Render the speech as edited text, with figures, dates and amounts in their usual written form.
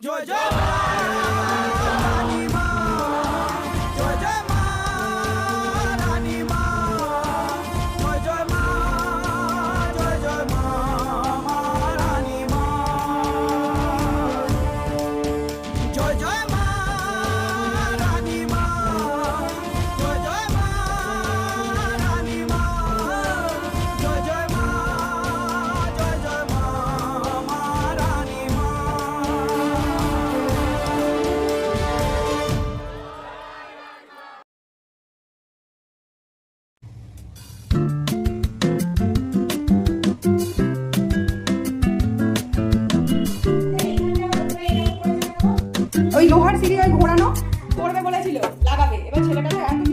জয় জয় মা রানী মা, জয় জয় মা রানী মা, জয় জয় মা, জয় জয় মা মা রানী মা, জয় জয় মা রানী মা, জয় জয় মা রানী মা, জয় জয় মা, জয় জয় মা মা রানী মা। ওই লোহার সিঁড়ি ওই ঘোরানো করবে বলেছিল, লাগাবে। এবার ছেলেটাকে একদম